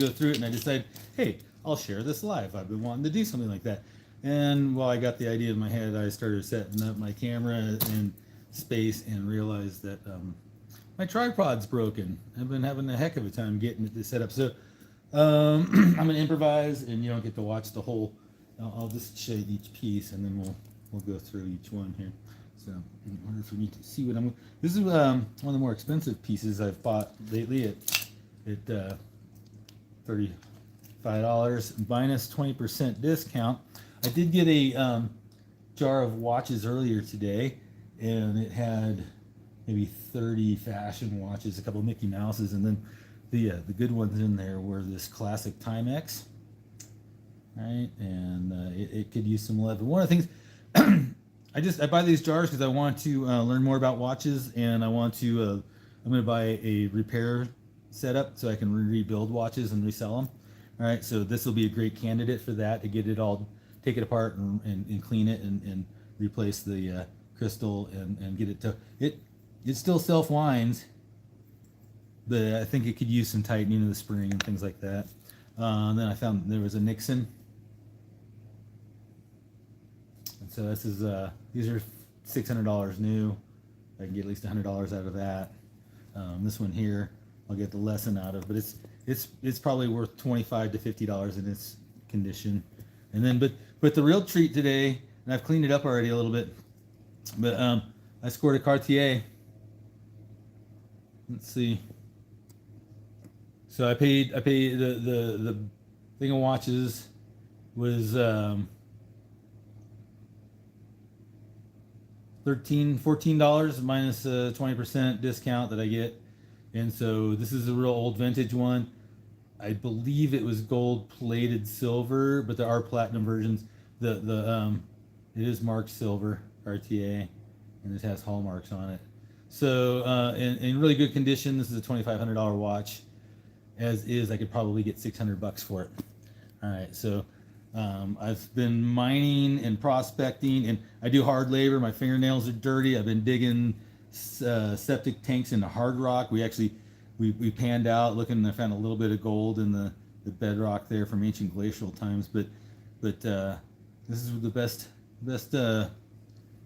go through it, and I decided, hey, I'll share this live. I've been wanting to do something like that. And while I got the idea in my head, I started setting up my camera and space and realized that my tripod's broken. I've been having a heck of a time getting it set up. So I'm gonna improvise, and you don't get to watch the whole. I'll just show you each piece, and then we'll go through each one here. So in order for me to see what I'm, this is one of the more expensive pieces I've bought lately at $35 minus 20% discount. I did get a jar of watches earlier today, and it had maybe 30 fashion watches, a couple of Mickey Mouses, and then the good ones in there were this classic Timex, right? And it could use some love. And one of the things I buy these jars because I want to learn more about watches, and I want to I'm going to buy a repair setup so I can rebuild watches and resell them. All right, so this will be a great candidate for that, to get it all, take it apart and clean it and replace the crystal and get it to it still self winds, but I think it could use some tightening of the spring and things like that. Then I found there was a Nixon. And so this is these are $600 new. I can get at least $100 out of that. This one here, I'll get the lesson out of, but it's probably worth $25 to $50 in its condition. And then, but the real treat today, and I've cleaned it up already a little bit, but I scored a Cartier. Let's see. So I paid the thing of watches was $14 minus 20% discount that I get. And so this is a real old vintage one. I believe it was gold plated silver, but there are platinum versions. It is marked silver, RTA, and it has hallmarks on it. So in really good condition. This is a $2,500 watch. As is, I could probably get $600 for it. All right, so I've been mining and prospecting, and I do hard labor. My fingernails are dirty. I've been digging septic tanks into hard rock. We panned out looking, and I found a little bit of gold in the bedrock there from ancient glacial times. But this is the best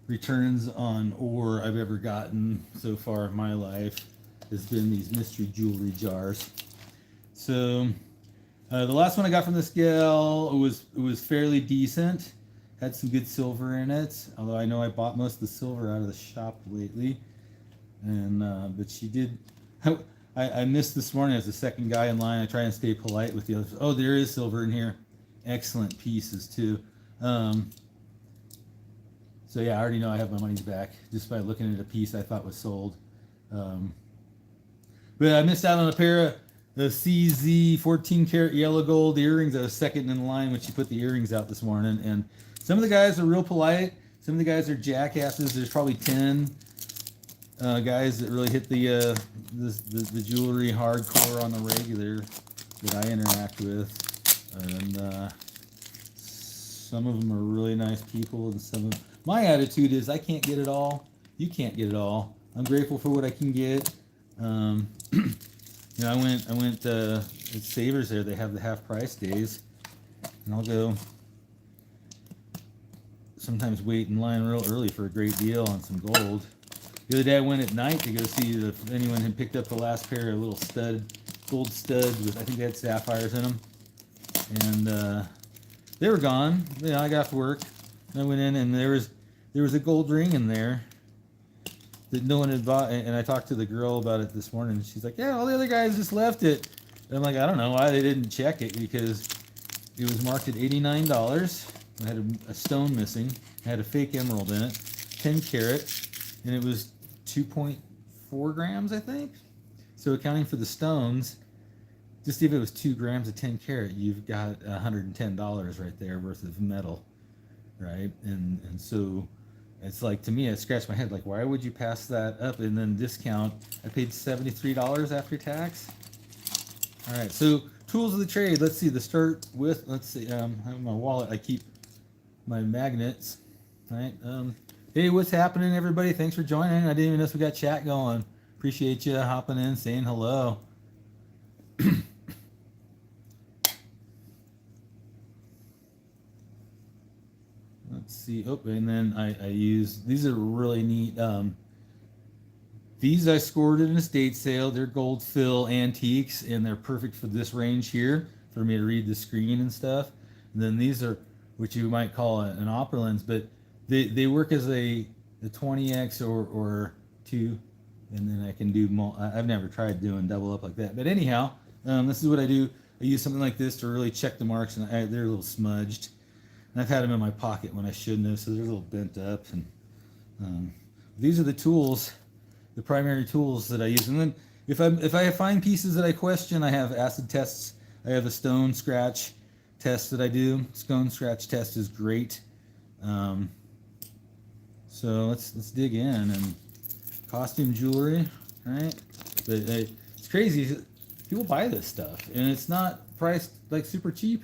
returns on ore I've ever gotten so far in my life. Has been these mystery jewelry jars. So the last one I got from this gal was fairly decent. Had some good silver in it, although I know I bought most of the silver out of the shop lately. And but she did. I missed this morning as the second guy in line. I try and stay polite with the others. Oh, there is silver in here. Excellent pieces too. So yeah, I already know I have my money's back just by looking at a piece I thought was sold. But I missed out on a pair of the CZ 14 karat yellow gold earrings. I was second in line when she put the earrings out this morning. And some of the guys are real polite. Some of the guys are jackasses. There's probably 10 guys that really hit the jewelry hardcore on the regular that I interact with. And some of them are really nice people, and some of my attitude is I can't get it all. You can't get it all. I'm grateful for what I can get. You know, I went at Savers there. They have the half price days, and I'll go sometimes wait in line real early for a great deal on some gold. The other day I went at night to go see if anyone had picked up the last pair of little gold studs with, I think they had sapphires in them, and they were gone. Yeah, I got off work, and I went in, and there was a gold ring in there that no one had bought. And I talked to the girl about it this morning. She's like, "Yeah, all the other guys just left it." And I'm like, "I don't know why they didn't check it, because it was marked at $89. It had a stone missing. It had a fake emerald in it, 10 karat, and it was 2.4 grams, I think. So accounting for the stones, just if it was 2 grams of 10 karat, you've got $110 right there worth of metal, right? And so it's like, to me, I scratched my head, like, why would you pass that up and then discount? I paid $73 after tax. All right, so tools of the trade. Let's see, let's see, I have my wallet. I keep my magnets, right? Hey, what's happening, everybody? Thanks for joining. I didn't even know we got chat going. Appreciate you hopping in, saying hello. let's see. Oh, and then I use, these are really neat. These I scored at an estate sale. They're gold fill antiques, and they're perfect for this range here for me to read the screen and stuff. And then these are, which you might call an opera lens, but they work as a 20x or two, and then I can do I've never tried doing double up like that, but anyhow, this is what I do. I use something like this to really check the marks, and they're a little smudged, and I've had them in my pocket when I shouldn't have, so they're a little bent up. And these are the tools, the primary tools that I use. And then if I find pieces that I question, I have acid tests. I have a stone scratch test that I do. Stone scratch test is great. So let's dig in. And costume jewelry, right? But it's crazy. People buy this stuff, and it's not priced like super cheap.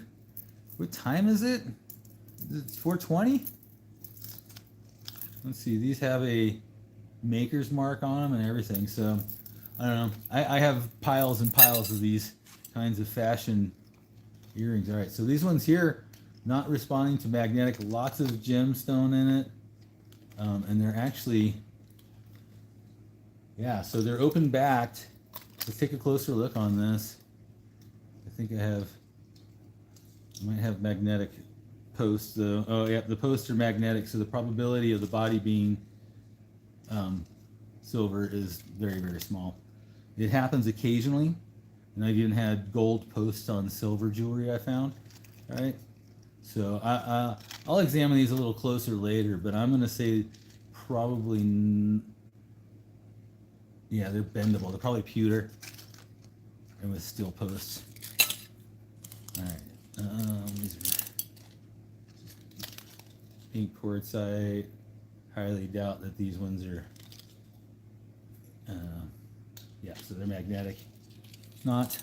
What time is it? It's 4:20. Let's see. These have a maker's mark on them and everything. So I don't know. I have piles and piles of these kinds of fashion earrings. All right. So these ones here, not responding to magnetic. Lots of gemstone in it, and they're actually, yeah. So they're open backed. Let's take a closer look on this. I think I might have magnetic posts though. Oh yeah, the posts are magnetic, so the probability of the body being silver is very, very small. It happens occasionally, and I've even had gold posts on silver jewelry I found. All right, so I'll examine these a little closer later, but I'm gonna say probably. Yeah, they're bendable. They're probably pewter and with steel posts. All right. These are pink quartzite. Highly doubt that these ones are. Yeah, so they're magnetic. Not.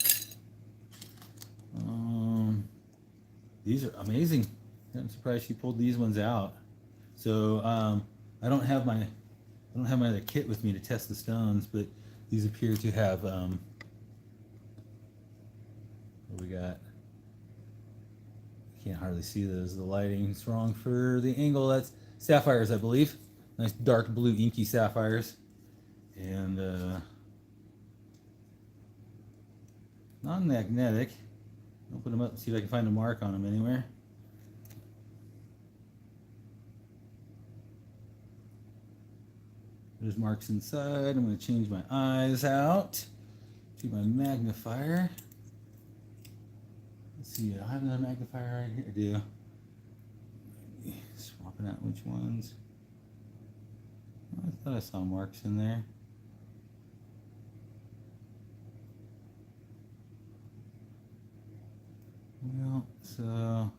These are amazing. I'm surprised she pulled these ones out. So I don't have my other kit with me to test the stones, but these appear to have, what we got? Can't hardly see those. The lighting's wrong for the angle. That's sapphires, I believe. Nice dark blue inky sapphires. And non-magnetic. Open them up and see if I can find a mark on them anywhere. There's marks inside. I'm going to change my eyes out to my magnifier. Let's see, I have another magnifier right here. I do. Maybe swapping out which ones. I thought I saw marks in there. Well, so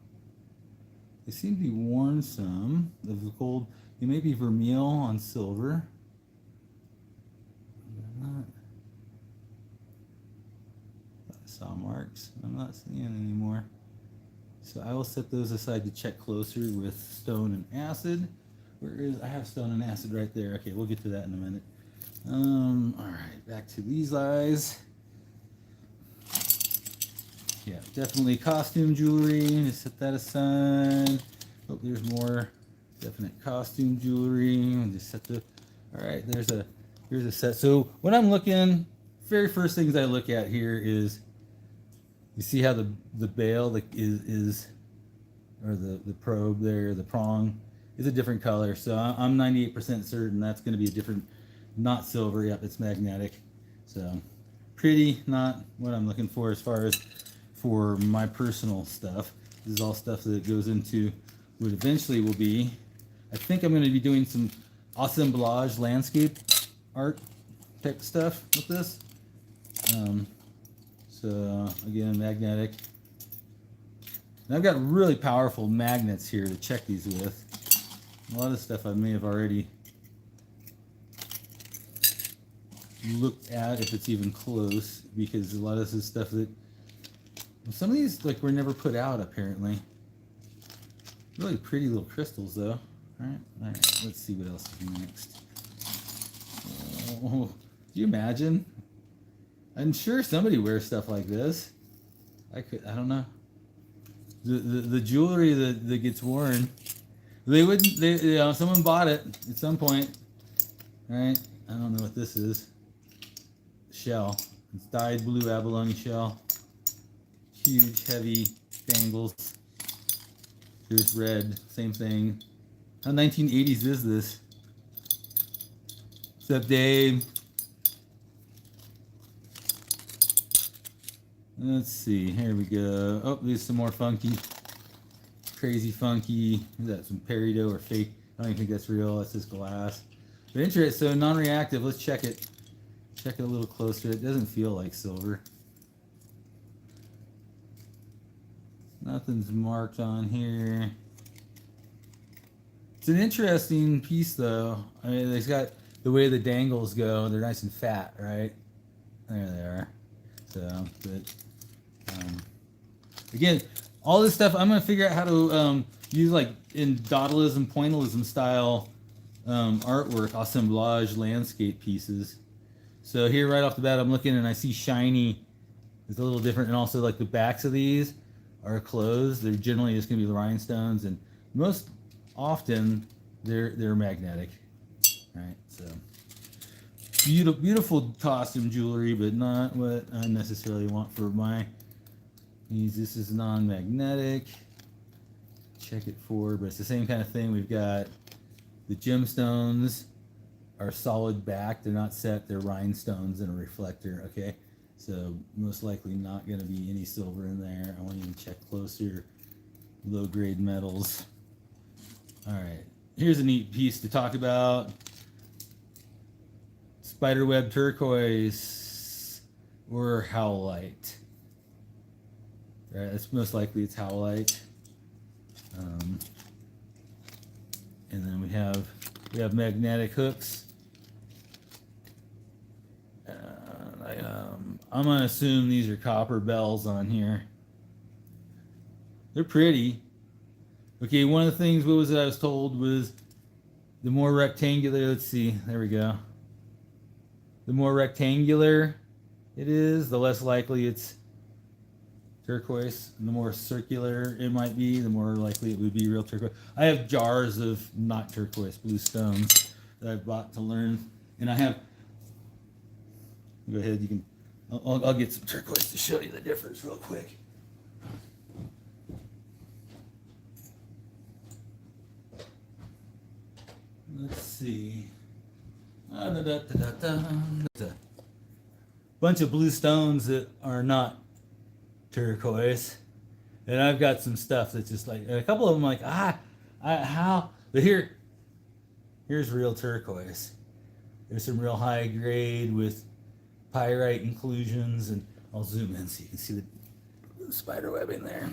they seem to be worn some of the gold. They may be vermeil on silver. I saw marks. I'm not seeing anymore. So I will set those aside to check closer with stone and acid. I have stone and acid right there. Okay, we'll get to that in a minute. All right, back to these eyes. Yeah, definitely costume jewelry. Just set that aside. Oh, there's more definite costume jewelry. Just set the. All right, here's a set. So when I'm looking, very first things I look at here is, you see how the bail is or the probe there, the prong is a different color. So I'm 98% certain that's going to be a different, not silver. Yep, it's magnetic. So pretty, not what I'm looking for as far as for my personal stuff. This is all stuff that goes into what eventually will be. I think I'm going to be doing some assemblage landscape art type stuff with this. So again, magnetic. And I've got really powerful magnets here to check these with. A lot of stuff I may have already looked at, if it's even close, because a lot of this is stuff that some of these like were never put out apparently. Really pretty little crystals though. All right, let's see what else is next. Oh, do you imagine? I'm sure somebody wears stuff like this. I don't know. The jewelry that gets worn. They wouldn't. They, you know, someone bought it at some point, right? I don't know what this is. Shell. It's dyed blue abalone shell. Huge, heavy bangles. Here's red. Same thing. How 1980s is this? What's up, Dave? Let's see. Here we go. Oh, there's some more funky. Crazy funky. Is that some peridot or fake? I don't even think that's real. That's just glass. But interesting. So non-reactive. Let's check it. Check it a little closer. It doesn't feel like silver. Nothing's marked on here. It's an interesting piece, though. I mean, it's got the way the dangles go. They're nice and fat, right? There they are. So, but again, all this stuff, I'm going to figure out how to use, like, in dawdleism, pointillism style artwork, assemblage landscape pieces. So here right off the bat, I'm looking and I see shiny. It's a little different. And also, like, the backs of these are closed. They're generally just going to be the rhinestones. And most often, they're magnetic. Right? So, beautiful costume jewelry, but not what I necessarily want for my needs. This is non-magnetic. Check it for, but it's the same kind of thing. We've got the gemstones are solid back. They're not set. They're rhinestones and a reflector. Okay, so most likely not going to be any silver in there. I want to even check closer. Low grade metals. All right, here's a neat piece to talk about. Spiderweb turquoise or howlite. Right, that's most likely it's howlite. And then we have magnetic hooks. I'm gonna assume these are copper bells on here. They're pretty. Okay, one of the things, what was it I was told was the more rectangular, let's see, there we go. The more rectangular it is, the less likely it's turquoise. And the more circular it might be, the more likely it would be real turquoise. I have jars of not turquoise blue stones that I've bought to learn. And I have, go ahead, you can, I'll get some turquoise to show you the difference real quick. Let's see. Bunch of blue stones that are not turquoise, and I've got some stuff that's just like, a couple of them like, how? But here's real turquoise. There's some real high grade with pyrite inclusions, and I'll zoom in so you can see the spider web in there.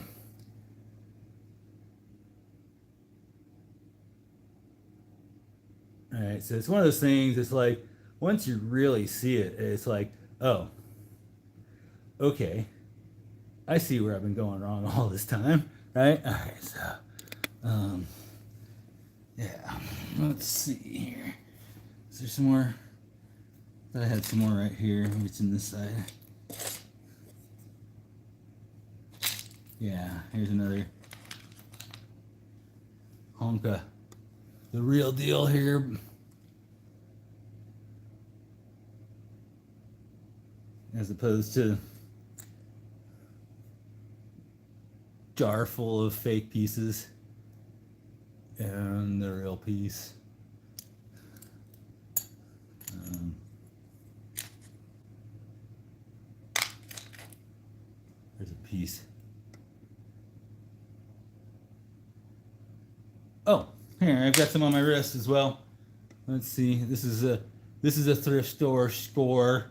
All right, so it's one of those things. It's like once you really see it, it's like, oh, okay, I see where I've been going wrong all this time, right? All right, so, yeah, let's see here. Is there some more? I had some more right here. Maybe it's in this side. Yeah, here's another honka. The real deal here. As opposed to jar full of fake pieces and the real piece. There's a piece. Oh, here, I've got some on my wrist as well. Let's see. This is a thrift store score.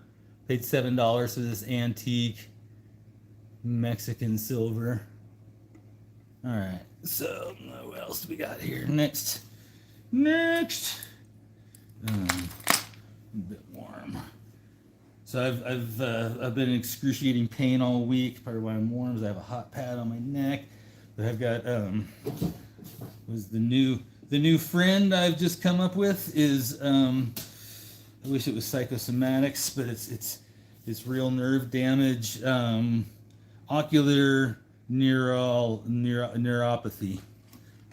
Paid $7 for this antique Mexican silver. All right. So what else do we got here? Next. A bit warm. So I've been in excruciating pain all week. Part of why I'm warm is I have a hot pad on my neck. But I've got was the new friend I've just come up with is I wish it was psychosomatics, but it's real nerve damage, ocular neuropathy.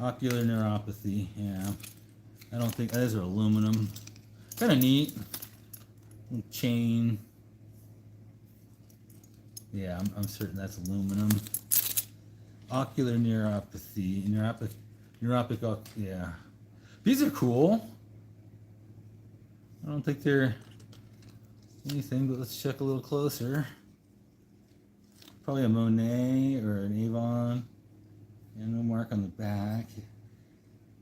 Ocular neuropathy, yeah. I don't think, those are aluminum. Kind of neat. Little chain. Yeah, I'm certain that's aluminum. Ocular neuropathy. Neuropic, yeah. These are cool. I don't think they're anything, but let's check a little closer. Probably a Monet or an Avon. And no mark on the back.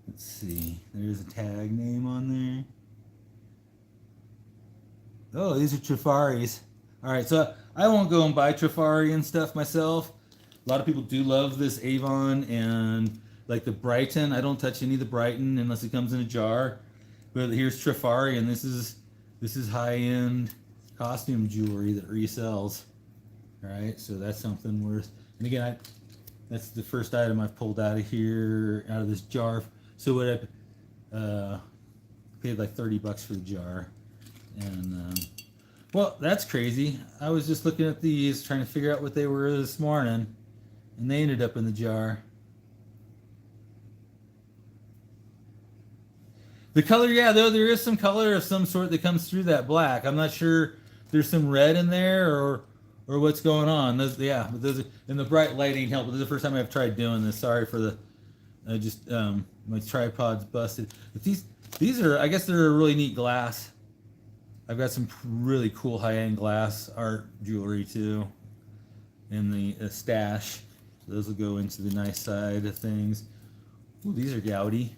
Let's see. There's a tag name on there. Oh, these are Trafaris. All right, so I won't go and buy Trafari and stuff myself. A lot of people do love this Avon and like the Brighton. I don't touch any of the Brighton unless it comes in a jar. But here's Trafari, and this is high-end costume jewelry that resells. All right, so that's something worth. And again, that's the first item I've pulled out of here, out of this jar. So what I paid like $30 for the jar, and well, that's crazy. I was just looking at these, trying to figure out what they were this morning, and they ended up in the jar. The color, yeah, though there is some color of some sort that comes through that black. I'm not sure there's some red in there or what's going on. Those, yeah, but those are, and the bright light ain't helping. This is the first time I've tried doing this. Sorry for the my tripod's busted. But these are, I guess they're a really neat glass. I've got some really cool high-end glass art jewelry too in the stash. So those will go into the nice side of things. Ooh, these are gaudy.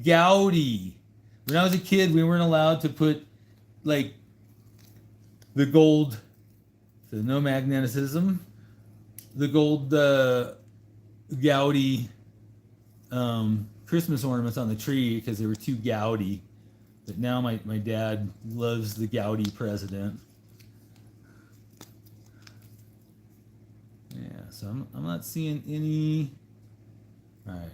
Gaudy. When I was a kid, we weren't allowed to put like the gold, so no magnetism, the gold gaudy Christmas ornaments on the tree because they were too gaudy. But now my dad loves the gaudy president. Yeah, so I'm not seeing any. All right.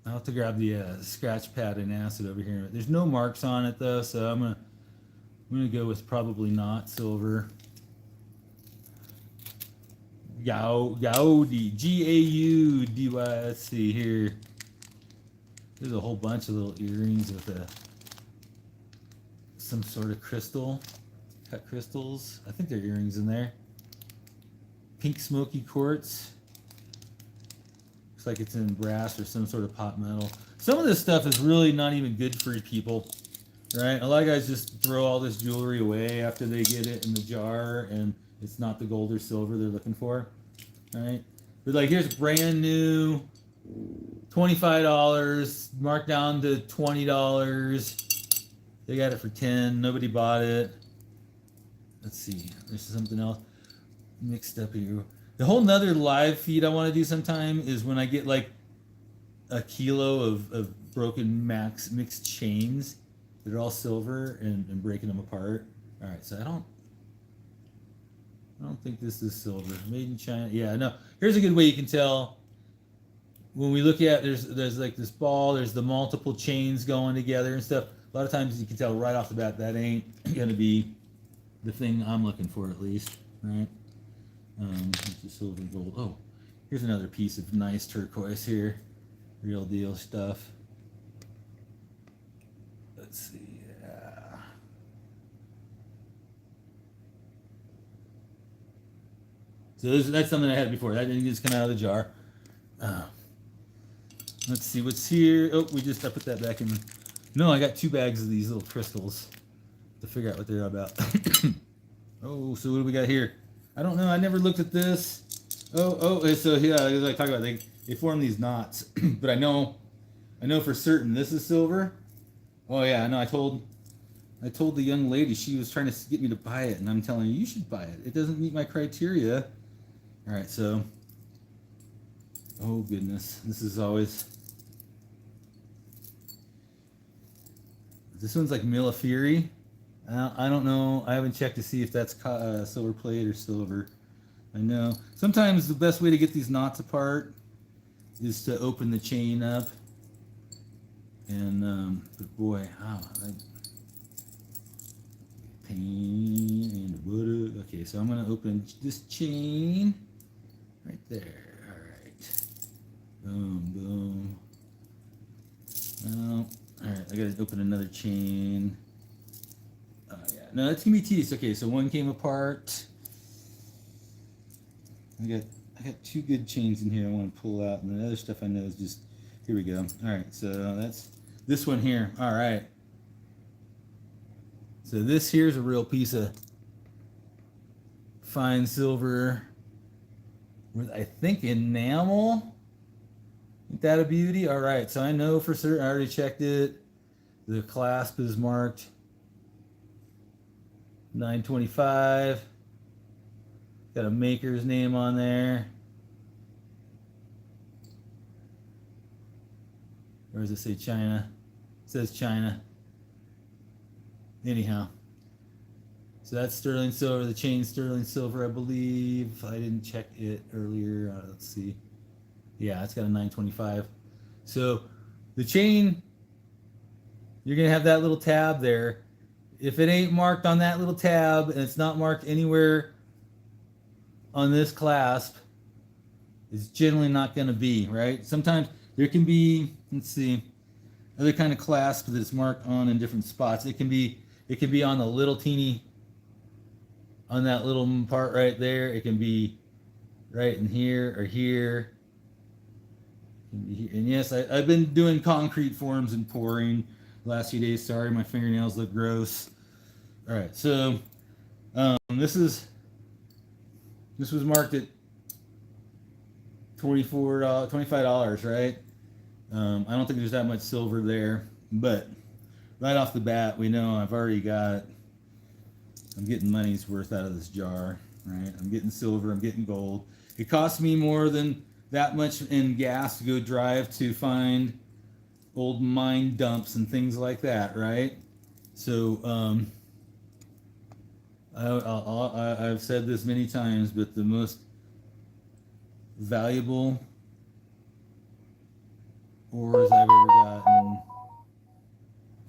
I'll have to grab the scratch pad and acid over here. There's no marks on it though, so I'm gonna go with probably not silver. Gaudy, Gaudy. Let's see here. There's a whole bunch of little earrings with some sort of crystal, cut crystals. I think there are earrings in there. Pink smoky quartz. Looks like it's in brass or some sort of pot metal. Some of this stuff is really not even good for people, right? A lot of guys just throw all this jewelry away after they get it in the jar and it's not the gold or silver they're looking for, right? But like here's brand new, $25, marked down to $20. They got it for $10. Nobody bought it. Let's see. There's something else mixed up here. The whole nother live feed I want to do sometime is when I get like a kilo of broken mixed chains that are all silver and breaking them apart. All right, so I don't think this is silver. Made in China. Yeah, no. Here's a good way you can tell. When we look at there's like this ball. There's the multiple chains going together and stuff. A lot of times you can tell right off the bat that ain't gonna be the thing I'm looking for, at least, right? Silver and gold. Oh, here's another piece of nice turquoise here. Real deal stuff. Let's see. Yeah. So that's something I had before. That didn't just come out of the jar. Let's see what's here. Oh, I put that back in. No, I got 2 bags of these little crystals to figure out what they're about. Oh, so what do we got here? I don't know. I never looked at this. So yeah, as I talk about, they form these knots. But I know for certain this is silver. Oh yeah, I know. I told the young lady, she was trying to get me to buy it, and I'm telling you should buy it. It doesn't meet my criteria. All right, so. Oh goodness, this is always. This one's like Millefiori. I don't know. I haven't checked to see if that's silver plate or silver. I know. Sometimes the best way to get these knots apart is to open the chain up. And, but boy, pain and butter. Okay, so I'm going to open this chain right there. All right. Boom, boom. gotta open another chain. Yeah, no, that's gonna be tedious. Okay, so one came apart. I got two good chains in here I want to pull out, and the other stuff I know is just, here we go. All right, so that's this one here. All right. So this here's a real piece of fine silver with, I think, enamel. Ain't that a beauty? All right, so I know for certain, I already checked it. The clasp is marked $9.25. Got a maker's name on there. Or does it say China? It says China. Anyhow. So that's sterling silver. The chain's sterling silver, I believe. I didn't check it earlier. Let's see. Yeah, it's got a 925. So the chain, you're going to have that little tab there. If it ain't marked on that little tab and it's not marked anywhere on this clasp, it's generally not going to be, right? Sometimes there can be, let's see, other kind of clasp that it's marked on in different spots. It can be on the little teeny, on that little part right there. It can be right in here or here. And yes, I've been doing concrete forms and pouring the last few days. Sorry, my fingernails look gross. All right, so this was marked at $25, right? I don't think there's that much silver there, but right off the bat, we know I'm getting money's worth out of this jar, right? I'm getting silver, I'm getting gold. It costs me more than that much in gas to go drive to find old mine dumps and things like that, right? So I've said this many times, but the most valuable ores I've ever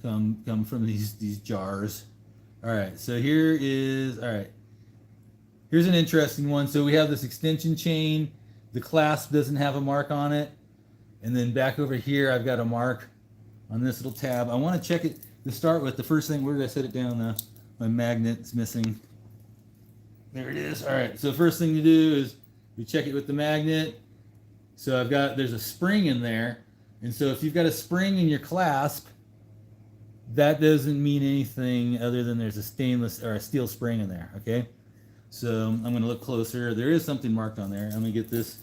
gotten come from these jars. All right, so here's an interesting one. So we have this extension chain. The clasp doesn't have a mark on it, and then back over here I've got a mark on this little tab. I want to check it to start with. The first thing, where did I set it down? My magnet's missing. There it is. All right, so first thing to do is we check it with the magnet. So there's a spring in there, and so if you've got a spring in your clasp, that doesn't mean anything other than there's a stainless or a steel spring in there, okay? So I'm going to look closer. There is something marked on there. I'm going to get this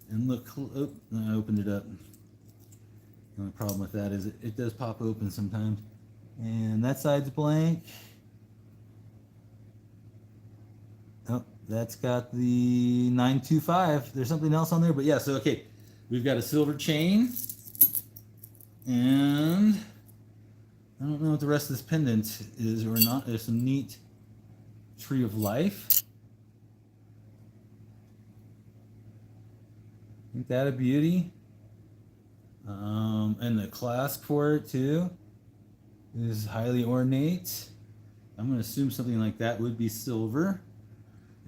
and look. Oh, I opened it up. The only problem with that is it does pop open sometimes. And that side's blank. Oh, that's got the 925. There's something else on there, but yeah, so okay. We've got a silver chain. And I don't know what the rest of this pendant is or not. There's some neat tree of life. Ain't that a beauty? And the clasp for it too is highly ornate. I'm going to assume something like that would be silver.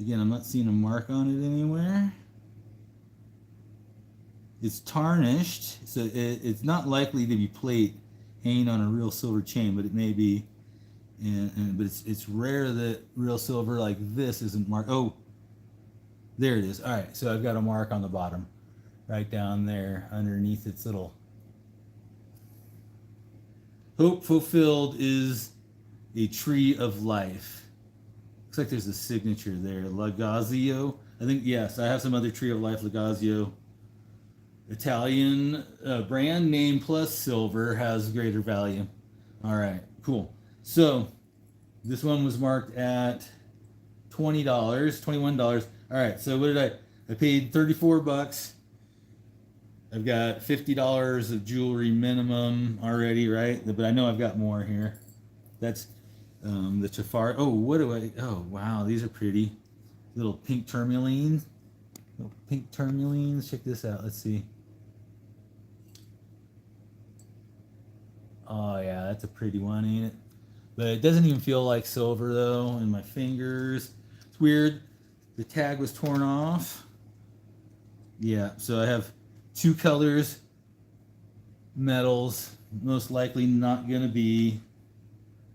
Again, I'm not seeing a mark on it anywhere. It's tarnished, so it's not likely to be plate hanging on a real silver chain, but it may be. But it's rare that real silver like this isn't marked. Oh, there it is. All right, so I've got a mark on the bottom, right down there underneath its little. Hope fulfilled is a tree of life. Looks like there's a signature there, Lagazio. I think, yes, I have some other tree of life, Lagazio. Italian brand name plus silver has greater value. All right, cool. So this one was marked at $20, $21. All right, so what did I paid $34. I've got $50 of jewelry minimum already, right? But I know I've got more here. That's the Chafar. Oh, what do I? Oh, wow, these are pretty. Little pink tourmalines. Little pink tourmalines. Check this out. Let's see. Oh yeah, that's a pretty one, ain't it? But it doesn't even feel like silver though in my fingers. It's weird. The tag was torn off. Yeah, so I have two colors, metals, most likely not going to be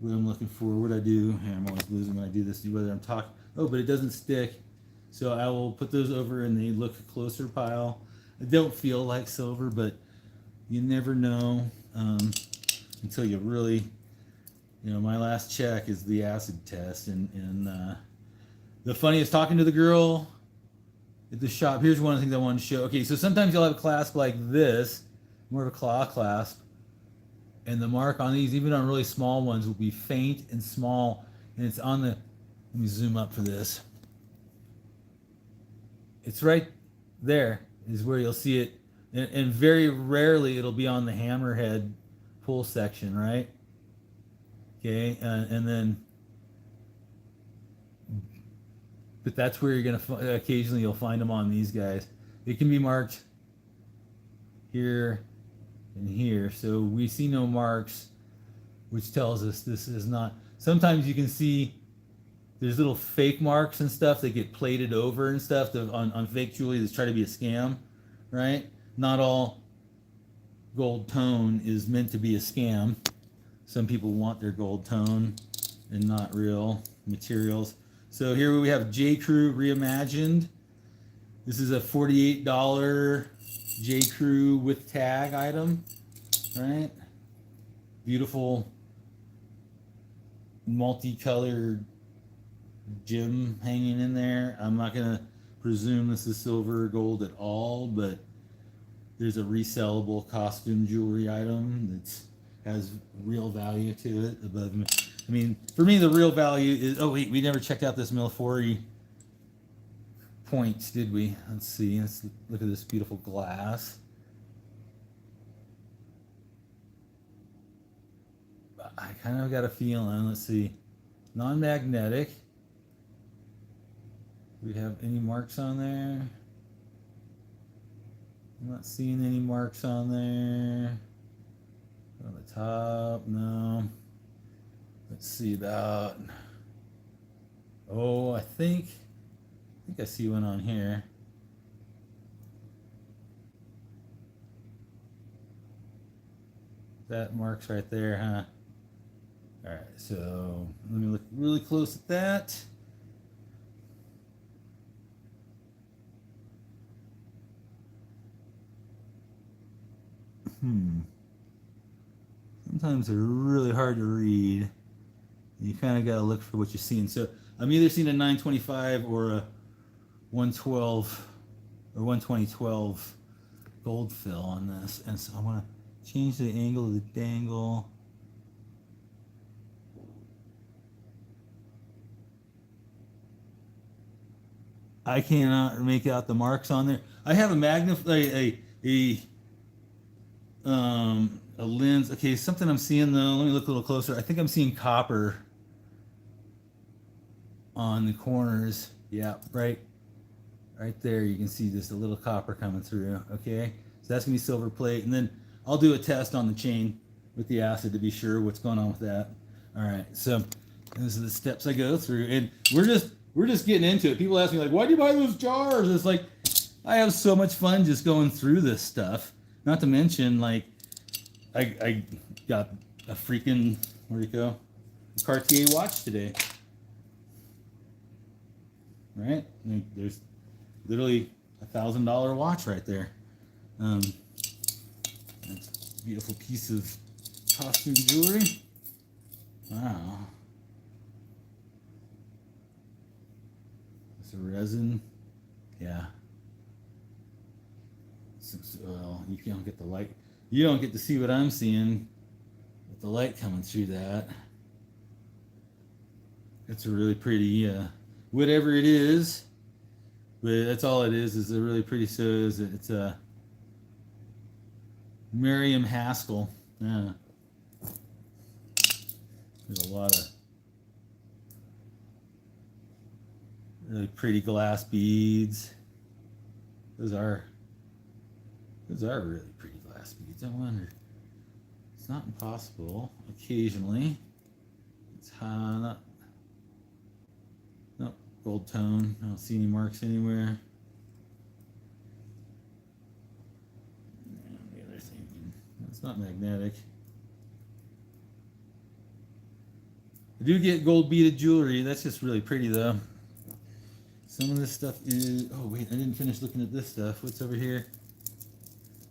what I'm looking for. What I do, hey, I'm always losing when I do this, whether I'm talking. Oh, but it doesn't stick. So I will put those over in the look closer pile. I don't feel like silver, but you never know until you really, my last check is the acid test. And the funniest, talking to the girl at the shop, here's one of the things I wanted to show. Okay, so sometimes you'll have a clasp like this, more of a claw clasp, and the mark on these, even on really small ones, will be faint and small, and it's on the, let me zoom up for this. It's right there is where you'll see it, and very rarely it'll be on the hammerhead pull section, right? Okay, and then, but that's where you're gonna occasionally you'll find them on these guys. It can be marked here and here, so we see no marks, which tells us this is not. Sometimes you can see there's little fake marks and stuff that get plated over and stuff on fake jewelry that's try to be a scam, right? Not all gold tone is meant to be a scam. Some people want their gold tone and not real materials. So here we have J. Crew Reimagined. This is a $48 J. Crew with tag item, right? Beautiful multicolored gem hanging in there. I'm not gonna presume this is silver or gold at all, but there's a resellable costume jewelry item that has real value to it above me. I mean, for me, the real value is, oh wait, we never checked out this Milfori points, did we? Let's see, let's look at this beautiful glass. I kind of got a feeling, let's see, non-magnetic. Do we have any marks on there? I'm not seeing any marks on there. On the top, no. Let's see about. Oh, I think I see one on here. That marks right there, huh? All right, so let me look really close at that. Sometimes they're really hard to read. You kind of got to look for what you're seeing. So I'm either seeing a 925 or a 112 or 12012 gold fill on this. And so I want to change the angle of the dangle. I cannot make out the marks on there. I have a a lens. Okay, something I'm seeing though. Let me look a little closer. I think I'm seeing copper on the corners. Yeah, right there. You can see just a little copper coming through. Okay, so that's gonna be silver plate, and then I'll do a test on the chain with the acid to be sure what's going on with that. All right, so these are the steps I go through, and we're just getting into it. People ask me like, why do you buy those jars? It's like, I have so much fun just going through this stuff. Not to mention, like, I got a freaking, where'd it go? A Cartier watch today. Right? There's literally $1,000 watch right there. That's a beautiful piece of costume jewelry. Wow. It's a resin. Yeah. Well, you don't get the light. You don't get to see what I'm seeing with the light coming through that. It's a really pretty, whatever it is, but that's all it is a really pretty, so it's a Miriam Haskell. Yeah. There's a lot of really pretty glass beads. Those are really pretty glass beads. I wonder. It's not impossible. Occasionally, it's not. Nope, gold tone. I don't see any marks anywhere. And the other thing, it's not magnetic. I do get gold beaded jewelry. That's just really pretty though. Some of this stuff is. Oh wait, I didn't finish looking at this stuff. What's over here?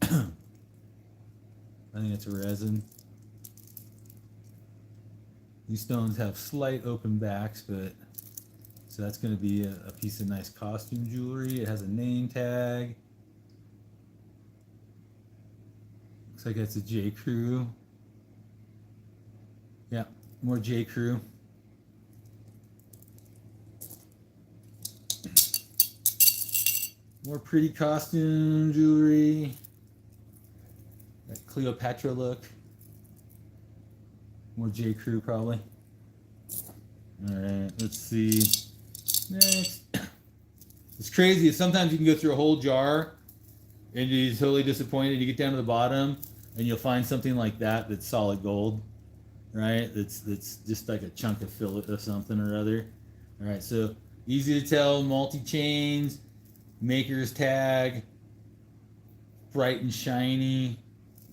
I think it's a resin. These stones have slight open backs, but so that's going to be a piece of nice costume jewelry. It has a name tag. Looks like it's a J. Crew. Yeah, more J. Crew. More pretty costume jewelry. That Cleopatra look. More J. Crew probably. Alright, let's see. Next. It's crazy. Sometimes you can go through a whole jar and you're totally disappointed. You get down to the bottom and you'll find something like that that's solid gold. Right? That's just like a chunk of fillet of something or other. Alright, so easy to tell, multi-chains, maker's tag, bright and shiny,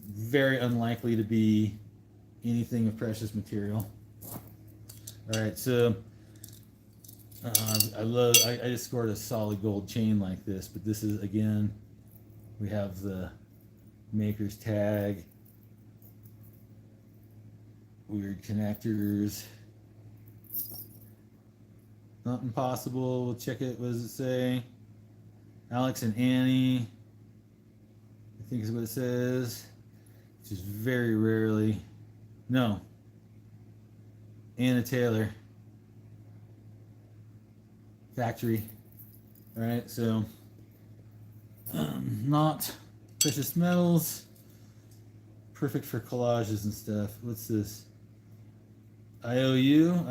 very unlikely to be anything of precious material. All right, so I just scored a solid gold chain like this, but this is, again, we have the maker's tag, weird connectors. Not impossible. We'll check it. What does it say? Alex and Annie, I think is what it says. Which is very rarely. No. Anna Taylor. Factory. Alright, so not precious metals. Perfect for collages and stuff. What's this? IOU.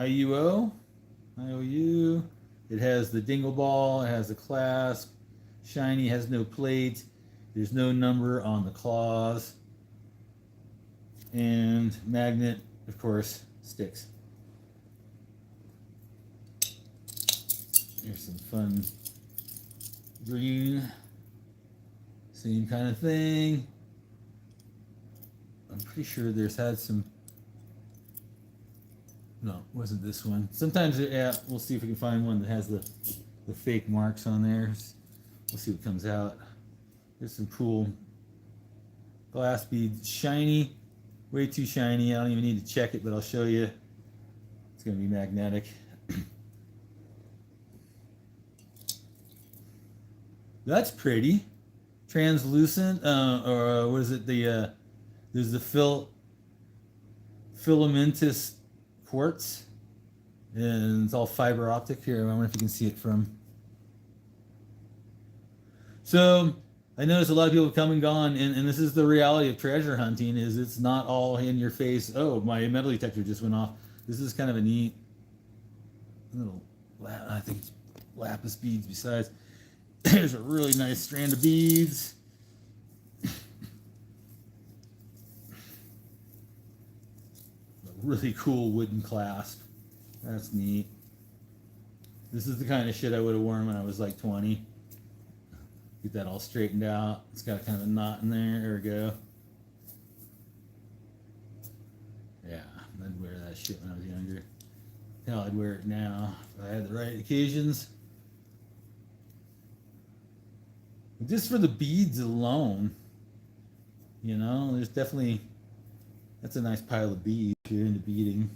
It has the dingle ball, it has the clasp. Shiny, has no plate. There's no number on the claws. And magnet, of course, sticks. Here's some fun green. Same kind of thing. I'm pretty sure there's had some. No, it wasn't this one. Sometimes, yeah, we'll see if we can find one that has the fake marks on there. We'll see what comes out. There's some cool glass beads. Shiny, way too shiny. I don't even need to check it, but I'll show you. It's going to be magnetic. That's pretty. Translucent, or what is it? There's the filamentous quartz, and it's all fiber optic. Here, I wonder if you can see it from. So I noticed a lot of people have come and gone, and this is the reality of treasure hunting: is it's not all in your face. Oh, my metal detector just went off. This is kind of a neat little, I think it's lapis beads. Besides, there's a really nice strand of beads. A really cool wooden clasp. That's neat. This is the kind of shit I would have worn when I was like 20. Get that all straightened out. It's got kind of a knot in there. There we go. Yeah, I'd wear that shit when I was younger. Hell, I'd wear it now if I had the right occasions. But just for the beads alone, you know, there's definitely, that's a nice pile of beads if you're into beading.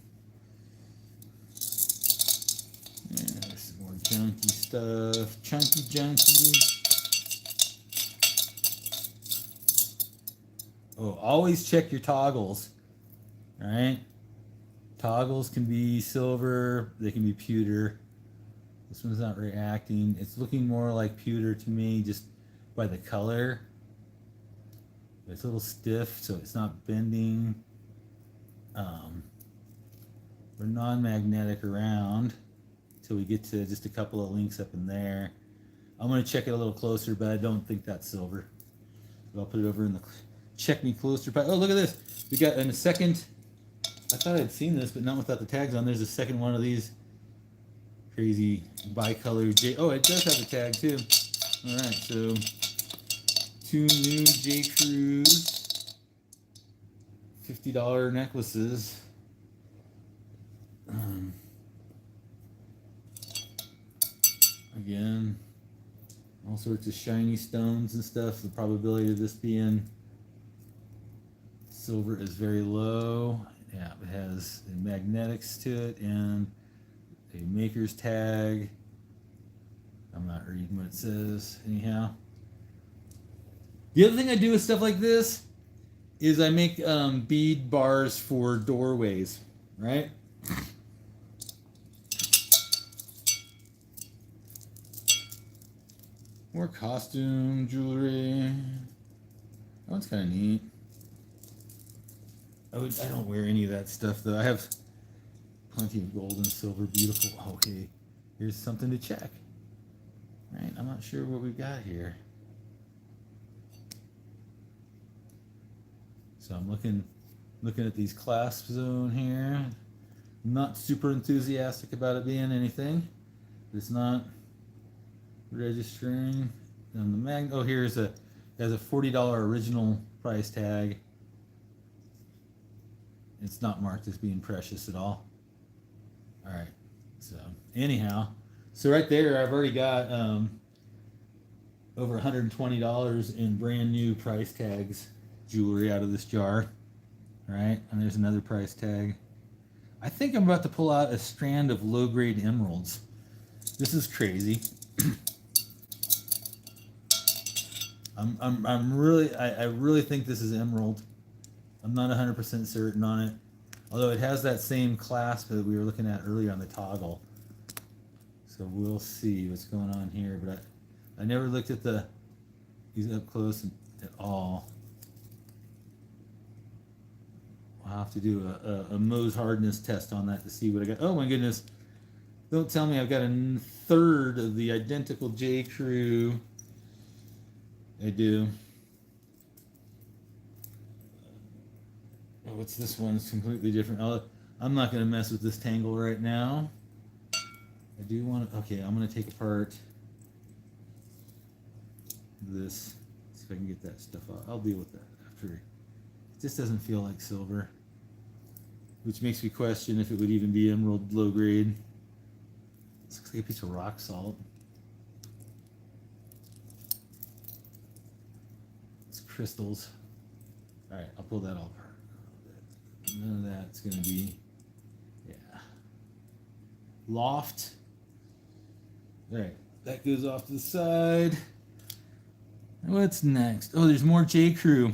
Yeah, there's some more junky stuff. Chunky. Oh, always check your toggles, right? Toggles can be silver, they can be pewter. This one's not reacting. It's looking more like pewter to me just by the color. It's a little stiff, so it's not bending. We're non-magnetic around until we get to just a couple of links up in there. I'm going to check it a little closer, but I don't think that's silver. So I'll put it over in the check me closer. Oh, look at this. We got in a second. I thought I'd seen this, but not without the tags on. There's a second one of these crazy bicolor J. Oh, it does have a tag too. All right, so 2 new J. Crews, $50 necklaces. again, all sorts of shiny stones and stuff. The probability of this being silver is very low. Yeah, it has magnetics to it and a maker's tag. I'm not reading what it says anyhow. The other thing I do with stuff like this is I make bead bars for doorways, right? More costume jewelry. That one's kind of neat. I don't wear any of that stuff though. I have plenty of gold and silver, beautiful. Okay, here's something to check. Right, I'm not sure what we've got here. So I'm looking at these clasp zone here. I'm not super enthusiastic about it being anything. It's not registering on the mag. Oh, here's a has a $40 original price tag. It's not marked as being precious at all. All right. So anyhow, so right there, I've already got over $120 in brand new price tags jewelry out of this jar. All right, and there's another price tag. I think I'm about to pull out a strand of low-grade emeralds. This is crazy. I really think this is emerald. I'm not 100% certain on it, although it has that same clasp that we were looking at earlier on the toggle. So we'll see what's going on here, but I never looked at these up close at all. I'll have to do a Mohs hardness test on that to see what I got. Oh my goodness. Don't tell me I've got a third of the identical J. Crew. I do. Oh, what's this one? It's completely different. I'm not going to mess with this tangle right now. I do want to... Okay, I'm going to take apart this. See if I can get that stuff out. I'll deal with that after. It just doesn't feel like silver, which makes me question if it would even be emerald low grade. This looks like a piece of rock salt. It's crystals. All right, I'll pull that all apart. None of that's going to be, yeah. Loft. All right, that goes off to the side. What's next? Oh, there's more J. Crew.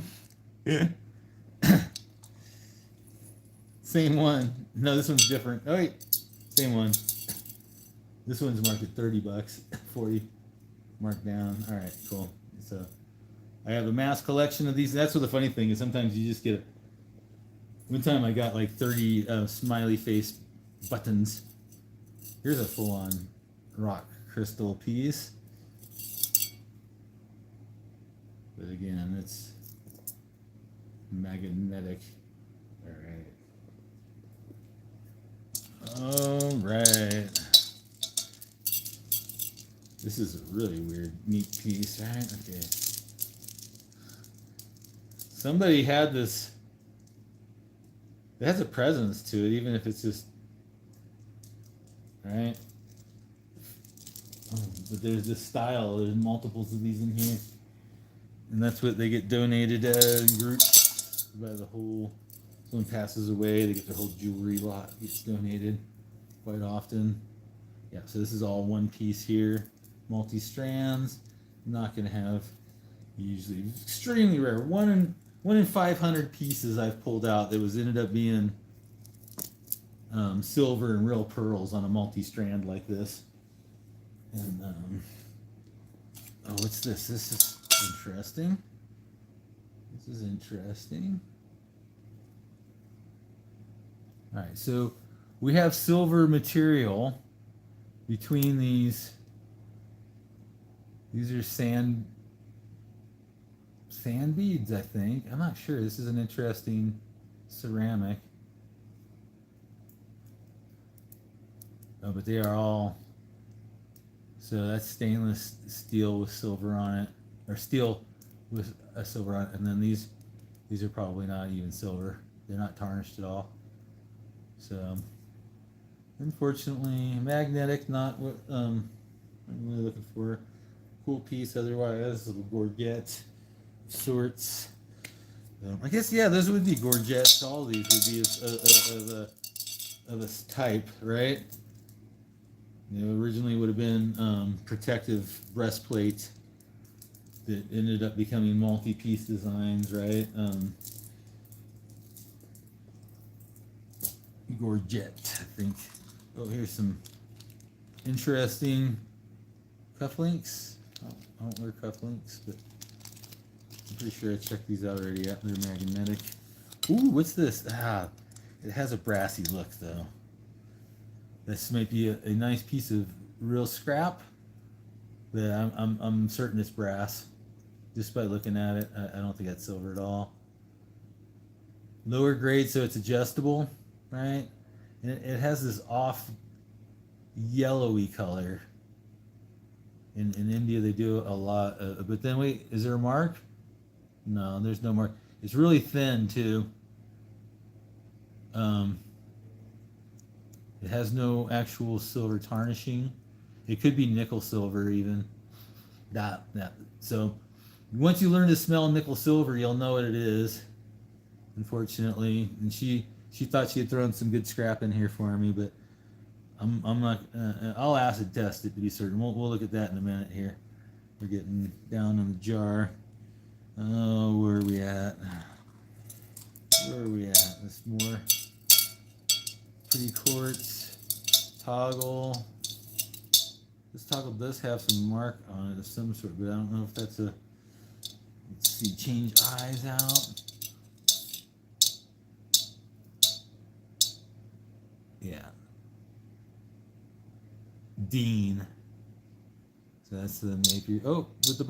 Same one. No, this one's different. Oh wait, same one. This one's marked at $30, 40 marked down. All right, cool. So I have a mass collection of these. That's what the funny thing is. Sometimes you just get one time I got like 30 smiley face buttons. Here's a full-on rock crystal piece. But again, it's magnetic. All right. This is a really weird, neat piece, right? Okay. Somebody had this. It has a presence to it, even if it's just, right? Oh, but there's this style. There's multiples of these in here, and that's what they get donated in groups by the whole. Someone passes away, they get their whole jewelry lot gets donated quite often. Yeah, so this is all one piece here, multi-strands. I'm not going to have, usually extremely rare, one in 500 pieces I've pulled out that ended up being silver and real pearls on a multi-strand like this. And oh, what's this? This is interesting. This is interesting. All right, so we have silver material between these. These are sand beads, I think. I'm not sure. This is an interesting ceramic. Oh, but they are all. So that's stainless steel with silver on it, or steel with a silver on it, and then these are probably not even silver. They're not tarnished at all. So, unfortunately, magnetic, not what I'm really looking for a cool piece. Otherwise, a little gorget sorts. I guess, yeah, those would be gorgets. All these would be of a type, right? Originally would have been protective breastplate that ended up becoming multi-piece designs, right? Gorget, I think. Oh, here's some interesting cufflinks. I don't wear cufflinks, but I'm pretty sure I checked these out already. Yeah, they're magnetic. Ooh, what's this? It has a brassy look though. This might be a nice piece of real scrap. But I'm certain it's brass, just by looking at it. I don't think that's silver at all. Lower grade, so it's adjustable, right? And it has this off yellowy color. In India, they do a lot. But then wait, is there a mark? No, there's no mark. It's really thin too. It has no actual silver tarnishing. It could be nickel silver even. That. So once you learn to smell nickel silver, you'll know what it is. Unfortunately, and she thought she had thrown some good scrap in here for me, but I'm not. I'll acid test it to be certain. We'll look at that in a minute here. We're getting down on the jar. Oh, where are we at? Where are we at? This more pretty quartz toggle. This toggle does have some mark on it of some sort, but I don't know if that's a. Let's see. Change eyes out. Yeah. Dean. So that's the Napier. Oh, but the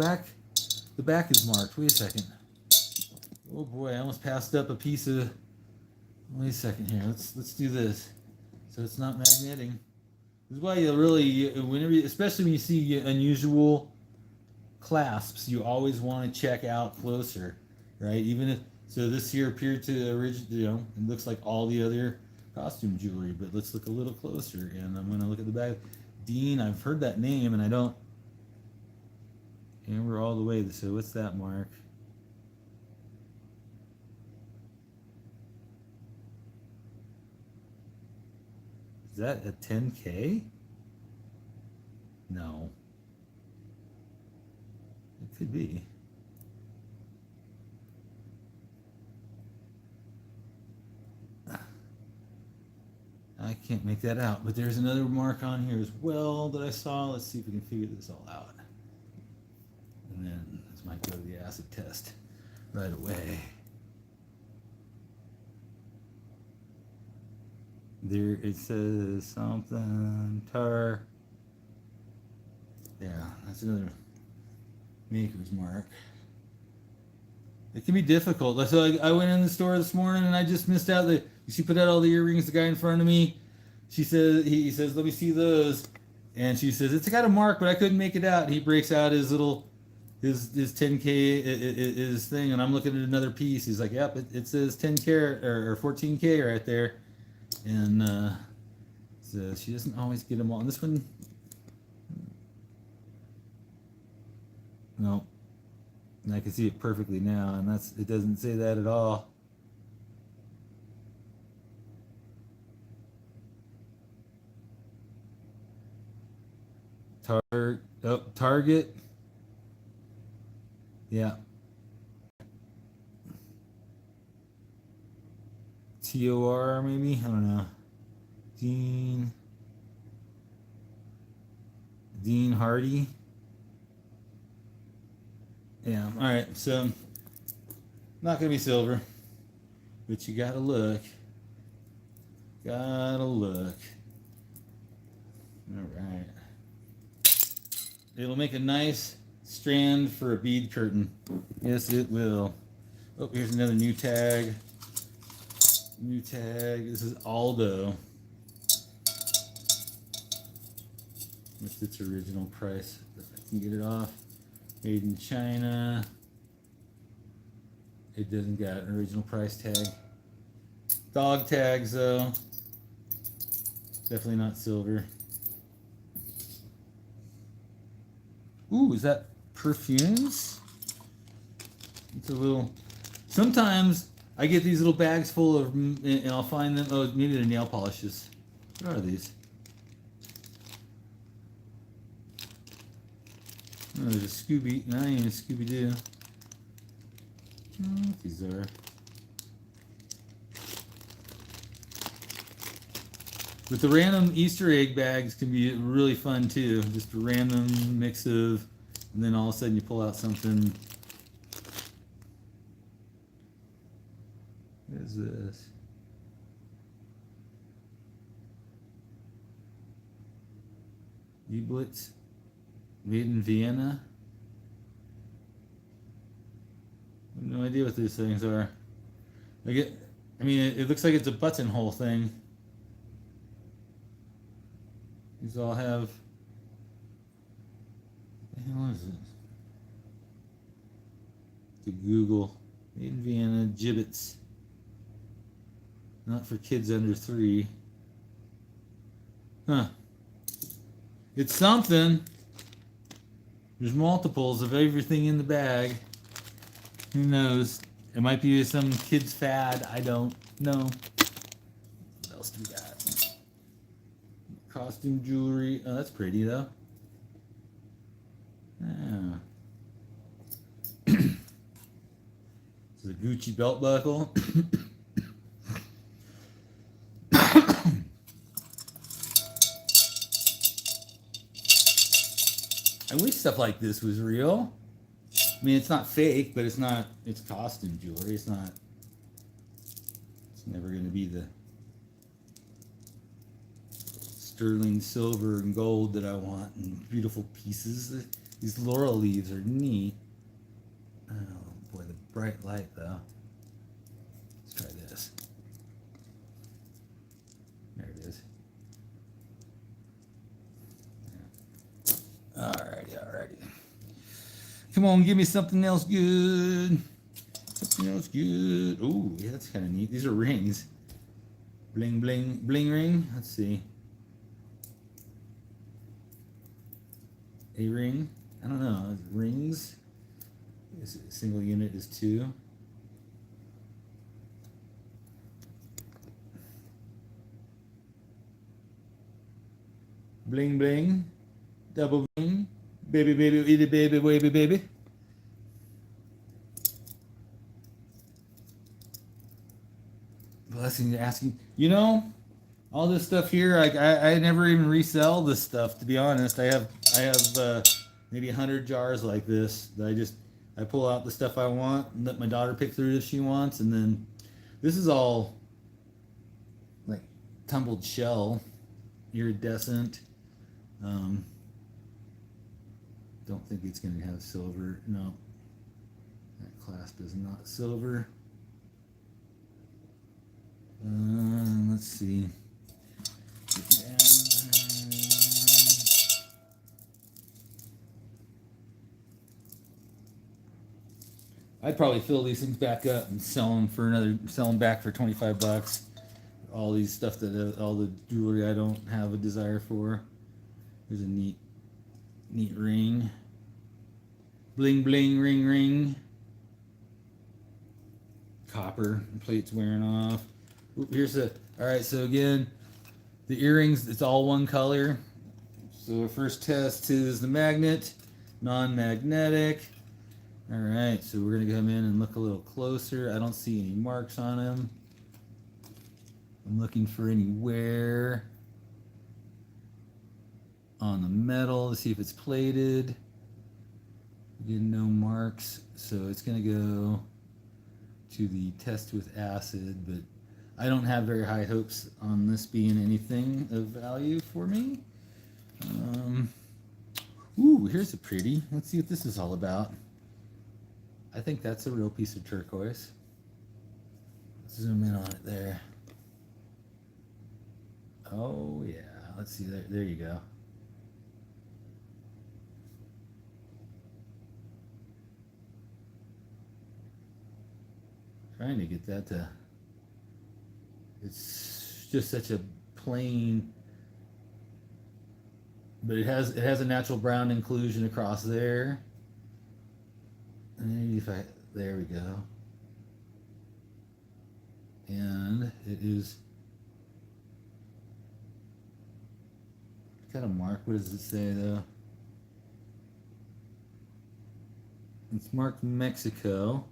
back is marked. Wait a second. Oh boy, I almost passed up a piece of. Wait a second here. Let's do this. So it's not magneting. This is why you really, whenever, especially when you see unusual clasps, you always want to check out closer, right? Even if so, this here appeared to original. It looks like all the other costume jewelry, but let's look a little closer. And I'm gonna look at the back. Dean, I've heard that name, and I don't. And we're all the way. So what's that mark? Is that a 10K? No. It could be. I can't make that out, but there's another mark on here as well that I saw. Let's see if we can figure this all out. And then this might go to the acid test right away. There it says something tar. Yeah, that's another maker's mark. It can be difficult. So I went in the store this morning and I just missed out. She put out all the earrings. The guy in front of me, he says, let me see those. And she says, it's got a mark, but I couldn't make it out. And he breaks out his little, his 10K, his thing. And I'm looking at another piece. He's like, yep, it says 10K or 14K right there. And so she doesn't always get them all. And this one, no. And I can see it perfectly now, and it doesn't say that at all. Target. Yeah. TOR maybe? I don't know. Dean Hardy. Yeah, all right, so not gonna be silver, but you gotta look. All right. It'll make a nice strand for a bead curtain. Yes, it will. Oh, here's another new tag. This is Aldo. What's its original price? If I can get it off. Made in China. It doesn't got an original price tag. Dog tags though. Definitely not silver. Ooh, is that perfumes? It's a little. Sometimes I get these little bags full of, and I'll find them. Oh, maybe they're nail polishes. What are these? Oh, there's a Scooby. Not even Scooby Doo. I don't know what these are. But the random Easter egg bags can be really fun too. Just a random mix of, and then all of a sudden you pull out something. What is this? Eblitz, made in Vienna. I have no idea what these things are. I mean, it looks like it's a buttonhole thing. These all have. What the hell is it? To Google. Made in Vienna, gibbets. Not for kids under 3. Huh. It's something. There's multiples of everything in the bag. Who knows? It might be some kid's fad. I don't know. What else do we got? Costume jewelry. Oh, that's pretty though. Yeah. This is a Gucci belt buckle. I wish stuff like this was real. I mean, it's not fake, but it's not. It's costume jewelry. It's not. It's never going to be the sterling silver and gold that I want, and beautiful pieces. These laurel leaves are neat. Oh boy, the bright light though. Let's try this. There it is. Yeah. Alrighty. Come on, give me something else good. Something else good. Oh, yeah, that's kind of neat. These are rings. Bling ring. Let's see. A ring. I don't know. Rings. Single unit is 2. Bling. Double bling. Baby, baby. Blessing asking. You know, all this stuff here, I never even resell this stuff, to be honest. I have maybe 100 jars like this that I pull out the stuff I want and let my daughter pick through if she wants, and then this is all like tumbled shell, iridescent. Don't think it's going to have silver. No, that clasp is not silver. Let's see. I'd probably fill these things back up and sell them back for $25. All these stuff all the jewelry I don't have a desire for. There's a neat ring. Bling ring. Copper plate's wearing off. Ooh, alright, so again, the earrings, it's all one color. So our first test is the magnet, non-magnetic. Alright, so we're going to come in and look a little closer. I don't see any marks on them. I'm looking for any wear on the metal to see if it's plated. Again, no marks, so it's going to go to the test with acid, but I don't have very high hopes on this being anything of value for me. Ooh, here's a pretty. Let's see what this is all about. I think that's a real piece of turquoise. Zoom in on it there. Oh yeah, let's see, there you go. Trying to get that to, it's just such a plain, but it has a natural brown inclusion across there. And maybe if I, there we go. And it is kind of marked. What does it say though? It's marked Mexico.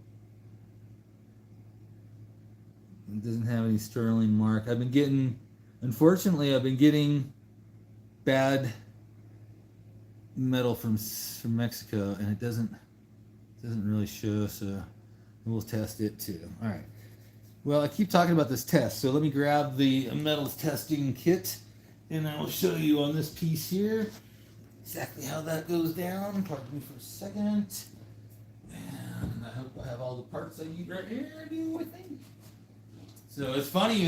It doesn't have any sterling mark. Unfortunately, I've been getting bad metal from Mexico, and it doesn't really show. So we'll test it too. All right. Well, I keep talking about this test, so let me grab the metals testing kit, and I will show you on this piece here exactly how that goes down. Pardon me for a second. And I hope I have all the parts I need right here. I do, I think. So it's funny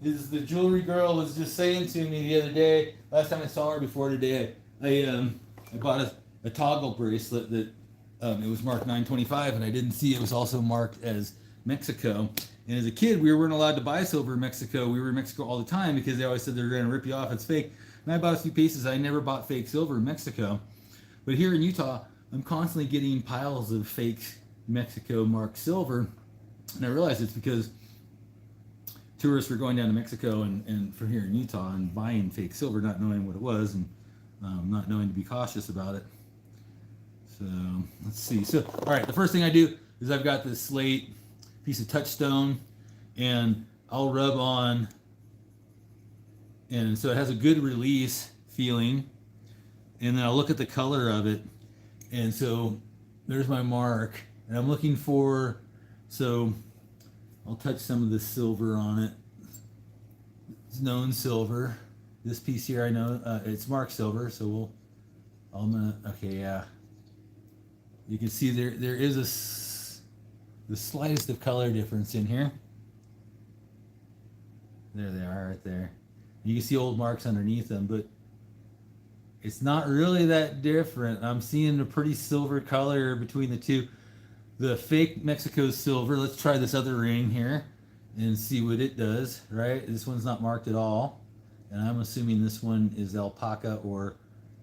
is the jewelry girl was just saying to me the other day. Last time I saw her before today, I bought a toggle bracelet that it was marked 925, and I didn't see it was also marked as Mexico. And as a kid, we weren't allowed to buy silver in Mexico. We were in Mexico all the time because they always said they were going to rip you off. It's fake. And I bought a few pieces. I never bought fake silver in Mexico, but here in Utah, I'm constantly getting piles of fake Mexico marked silver, and I realized it's because tourists were going down to Mexico and from here in Utah and buying fake silver, not knowing what it was, and not knowing to be cautious about it. So let's see. So all right, the first thing I do is I've got this slate piece of touchstone, and I'll rub on, and so it has a good release feeling, and then I'll look at the color of it, and so there's my mark, and I'm looking for, so I'll touch some of the silver on it. It's known silver. This piece here, I know it's marked silver, so okay, yeah. You can see there is the slightest of color difference in here. There they are right there. You can see old marks underneath them, but it's not really that different. I'm seeing a pretty silver color between the two. The fake Mexico silver, let's try this other ring here and see what it does, right? This one's not marked at all. And I'm assuming this one is alpaca or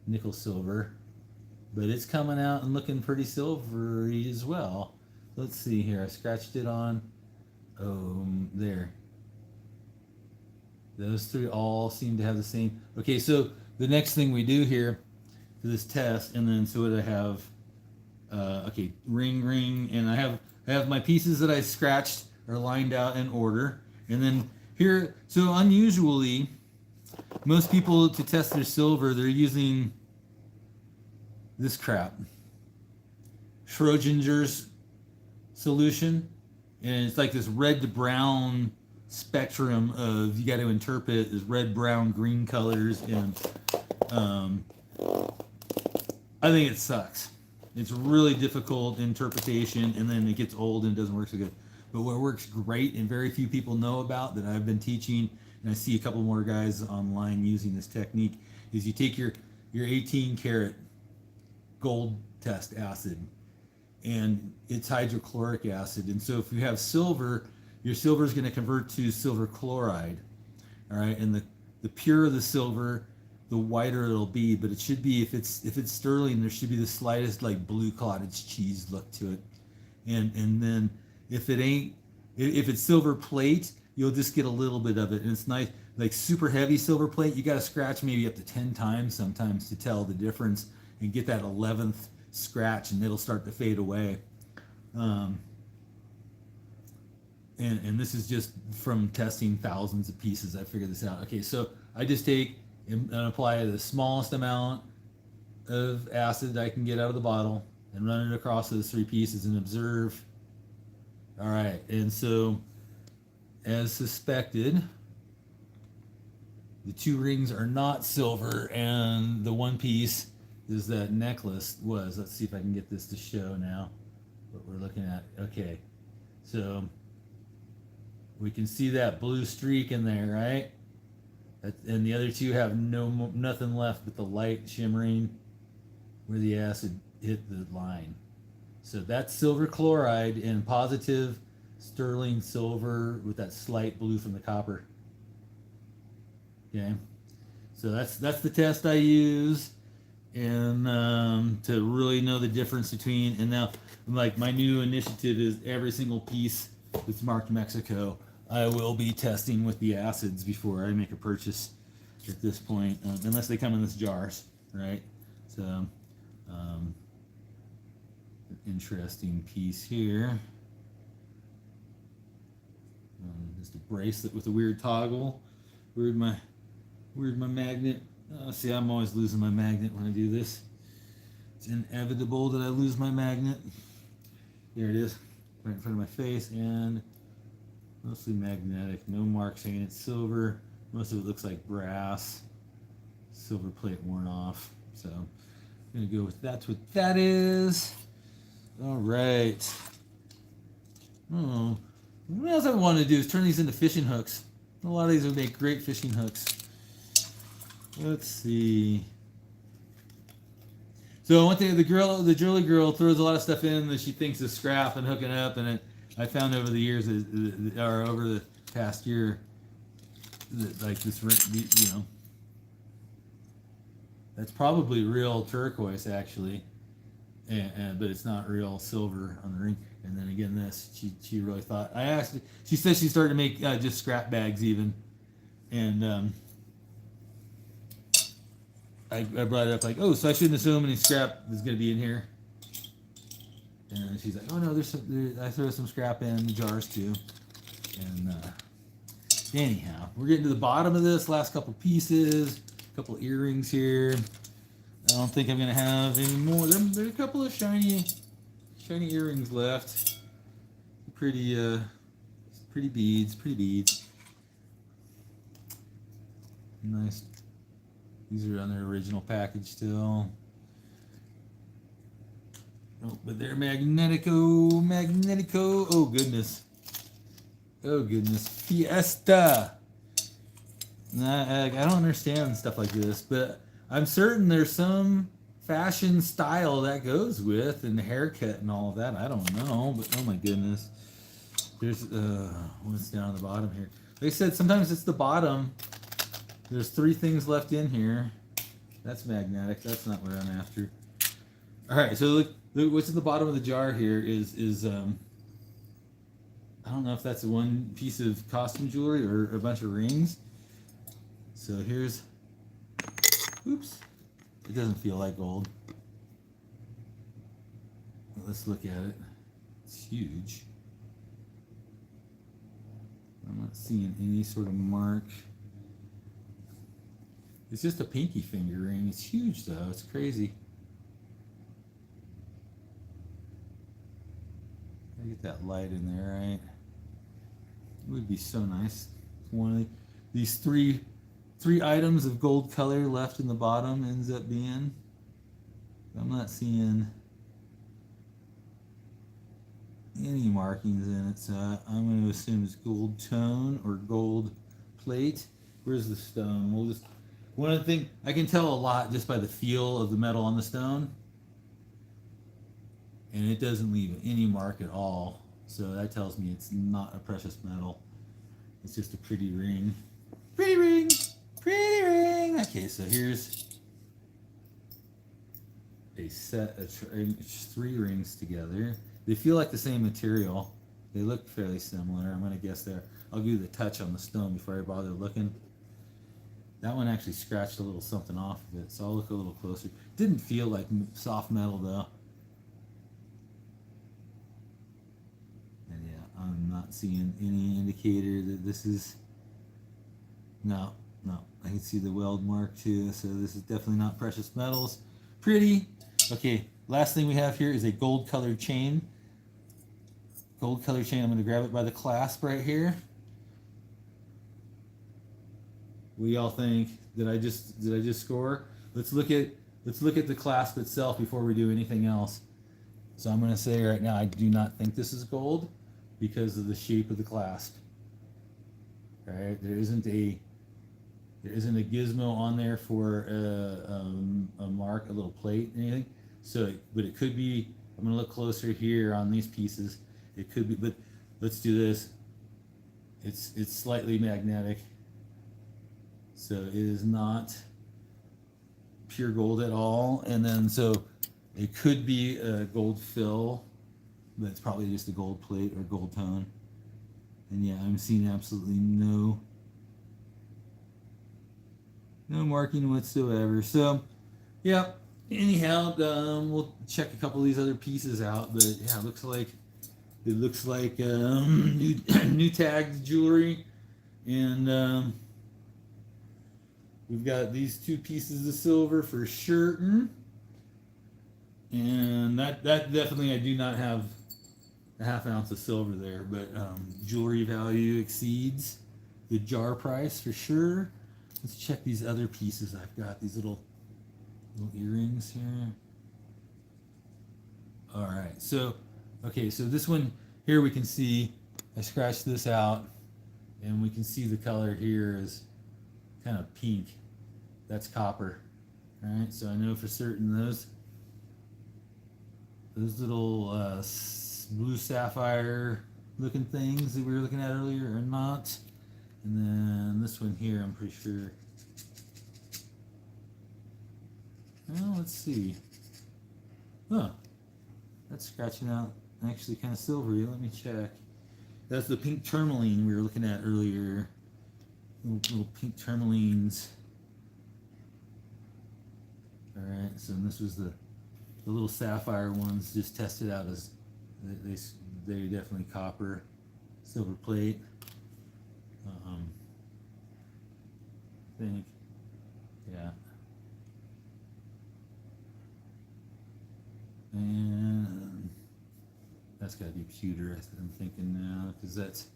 nickel silver. But it's coming out and looking pretty silvery as well. Let's see here. I scratched it on. Oh, there. Those three all seem to have the same. Okay, so the next thing we do here for this test, and then so what I have, okay, ring, and I have my pieces that I scratched are lined out in order, and then here, so unusually, most people to test their silver, they're using this crap, Schrodinger's solution, and it's like this red to brown spectrum of, you got to interpret as red, brown, green colors, and I think it sucks. It's really difficult interpretation, and then it gets old and it doesn't work so good. But what works great and very few people know about that I've been teaching, and I see a couple more guys online using this technique, is you take your 18 karat gold test acid, and it's hydrochloric acid. And so if you have silver, your silver is going to convert to silver chloride. All right, and the purer the silver, the whiter it'll be. But it should be, if it's sterling, there should be the slightest like blue cottage cheese look to it. And then if it's silver plate, you'll just get a little bit of it, and it's nice. Like super heavy silver plate, you got to scratch maybe up to 10 times sometimes to tell the difference and get that 11th scratch, and it'll start to fade away. And this is just from testing thousands of pieces. I figured this out. Okay, so I just take and apply the smallest amount of acid I can get out of the bottle and run it across those three pieces and observe. All right, and so as suspected, the two rings are not silver, and the one piece is that necklace was. Let's see if I can get this to show now what we're looking at. Okay, so we can see that blue streak in there, right? And the other two have nothing left but the light shimmering where the acid hit the line. So that's silver chloride and positive sterling silver with that slight blue from the copper. Okay, so that's the test I use. and to really know the difference between. And now, like, my new initiative is every single piece that's marked Mexico, I will be testing with the acids before I make a purchase at this point, unless they come in this jars, right? So, interesting piece here. Just a bracelet with a weird toggle. Weird my magnet. See, I'm always losing my magnet when I do this. It's inevitable that I lose my magnet. There it is, right in front of my face, and mostly magnetic. No marks saying it's silver. Most of it looks like brass. Silver plate worn off. So I'm gonna go with that's what that is. All right. Oh, what else I want to do is turn these into fishing hooks. A lot of these would make great fishing hooks. Let's see. So one thing, the jewelry girl throws a lot of stuff in that she thinks is scrap and hooking up, and I found over the years, or over the past year, that like this, you know, that's probably real turquoise actually, but it's not real silver on the ring. And then again, this she really thought. I asked. She said she started to make just scrap bags even, and I brought it up like, oh, so I shouldn't assume any scrap is going to be in here. And she's like, oh no, I throw some scrap in the jars too. And anyhow, we're getting to the bottom of this. Last couple pieces, a couple earrings here. I don't think I'm going to have any more. There's a couple of shiny earrings left. Pretty beads. Nice. These are on their original package still. Oh, but they're Magnetico. Oh goodness. Fiesta. I don't understand stuff like this, but I'm certain there's some fashion style that goes with, and the haircut and all of that. I don't know, but oh my goodness. There's what's down on the bottom here. Like I said, sometimes it's the bottom. There's 3 things left in here. That's magnetic. That's not what I'm after. All right, so look what's in the bottom of the jar here is I don't know if that's one piece of costume jewelry or a bunch of rings. So here's, oops, it doesn't feel like gold. Let's look at it. It's huge. I'm not seeing any sort of mark. It's just a pinky finger ring. It's huge though. It's crazy. Gotta get that light in there, right? It would be so nice. One of these three items of gold color left in the bottom ends up being. I'm not seeing any markings in it, so I'm going to assume it's gold tone or gold plate. Where's the stone? We'll just. One of the things, I can tell a lot just by the feel of the metal on the stone. And it doesn't leave any mark at all. So that tells me it's not a precious metal. It's just a pretty ring. Pretty ring! Pretty ring! Okay, so here's a set of 3 rings together. They feel like the same material. They look fairly similar. I'm going to guess there. I'll give you the touch on the stone before I bother looking. That one actually scratched a little something off of it, so I'll look a little closer. Didn't feel like soft metal though. And yeah, I'm not seeing any indicator that this is. No, I can see the weld mark too, so this is definitely not precious metals. Pretty. Okay, last thing we have here is a gold colored chain. Gold colored chain. I'm going to grab it by the clasp right here. What do y'all think? Did I just score? Let's look at the clasp itself before we do anything else. So I'm going to say right now I do not think this is gold because of the shape of the clasp. All right, there isn't a gizmo on there for a mark, a little plate, anything. So, but it could be. I'm going to look closer here on these pieces. It could be, but let's do this. It's slightly magnetic. So it is not pure gold at all. And then so it could be a gold fill, but it's probably just a gold plate or gold tone. And yeah, I'm seeing absolutely no marking whatsoever. So yeah, anyhow, we'll check a couple of these other pieces out. But yeah, it looks like new new tagged jewelry, and we've got these two pieces of silver for certain. And that definitely, I do not have a half ounce of silver there, but jewelry value exceeds the jar price for sure. Let's check these other pieces. I've got these little earrings here. All right, so okay, so this one here we can see I scratched this out, and we can see the color here is kind of pink. That's copper. All right, so I know for certain those little blue sapphire looking things that we were looking at earlier are not. And then this one here, I'm pretty sure. Well, let's see. Huh. That's scratching out actually kind of silvery. Let me check. That's the pink tourmaline we were looking at earlier. Little pink tourmalines. Alright, so this was the little sapphire ones just tested out as they're definitely copper, silver plate. I think, yeah. And that's got to be pewter, I'm thinking now, because that's.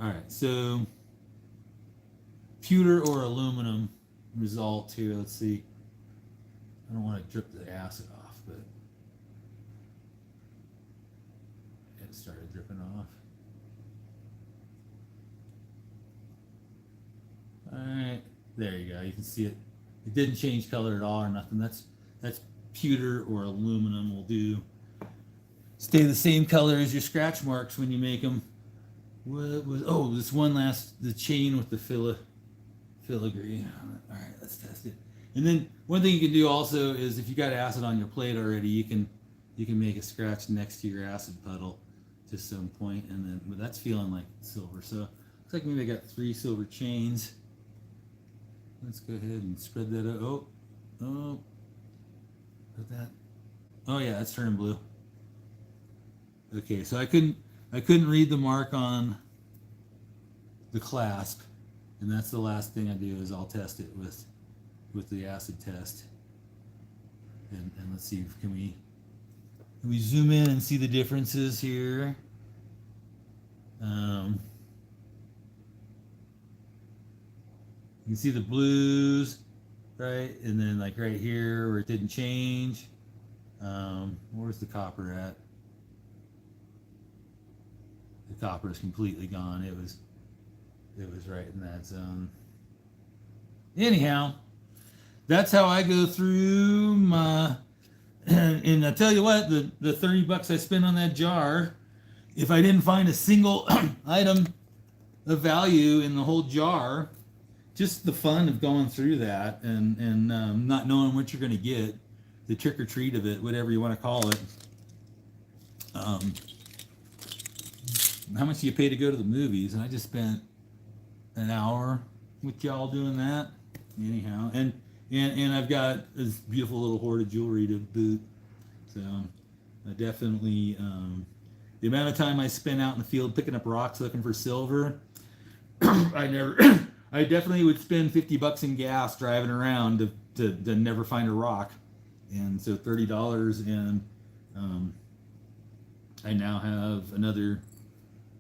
All right, so pewter or aluminum result here. Let's see. I don't want to drip the acid off, but it started dripping off. All right, there you go. You can see it. It didn't change color at all or nothing. That's pewter or aluminum will do. Stay the same color as your scratch marks when you make them. What was, oh, this one last, the chain with the filigree. All right, let's test it. And then one thing you can do also is if you got acid on your plate already, you can make a scratch next to your acid puddle to some point, and then but that's feeling like silver. So looks like maybe I got 3 silver chains. Let's go ahead and spread that out. Oh, put that. Oh yeah, that's turning blue. Okay, so I couldn't read the mark on the clasp, and that's the last thing I do is I'll test it with the acid test. And let's see, can we zoom in and see the differences here? You can see the blues, right? And then like right here where it didn't change. Where's the copper at? The copper is completely gone. It was right in that zone. Anyhow, that's how I go through my, and I tell you what, the $30 I spent on that jar, if I didn't find a single item of value in the whole jar, just the fun of going through that and not knowing what you're going to get, the trick or treat of it, whatever you want to call it. How much do you pay to go to the movies? And I just spent an hour with y'all doing that. Anyhow, and I've got this beautiful little hoard of jewelry to boot. So I definitely, the amount of time I spent out in the field picking up rocks looking for silver, I definitely would spend $50 in gas driving around to never find a rock. And so $30, and I now have another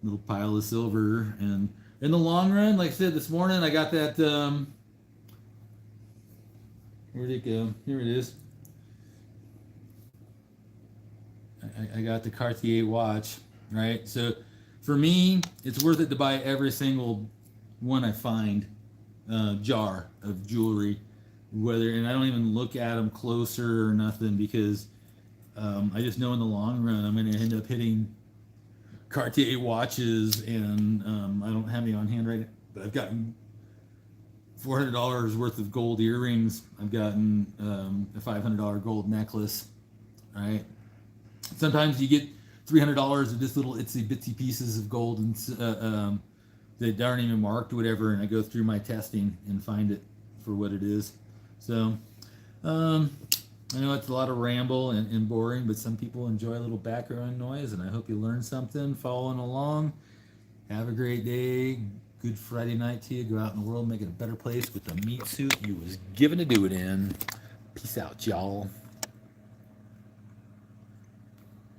little pile of silver. And in the long run, like I said this morning, I got that. Where'd it go? Here it is. I got the Cartier watch, right? So for me, it's worth it to buy every single one I find jar of jewelry, and I don't even look at them closer or nothing, because I just know in the long run I'm going to end up hitting Cartier watches, and I don't have any on hand right now, but I've got $400 worth of gold earrings. I've gotten a $500 gold necklace. Right. Sometimes you get $300 of just little itsy bitsy pieces of gold and that aren't even marked or whatever, and I go through my testing and find it for what it is. So I know it's a lot of ramble and boring, but some people enjoy a little background noise, and I hope you learned something following along. Have a great day. Good Friday night to you. Go out in the world, make it a better place with the meat suit you was given to do it in. Peace out, y'all.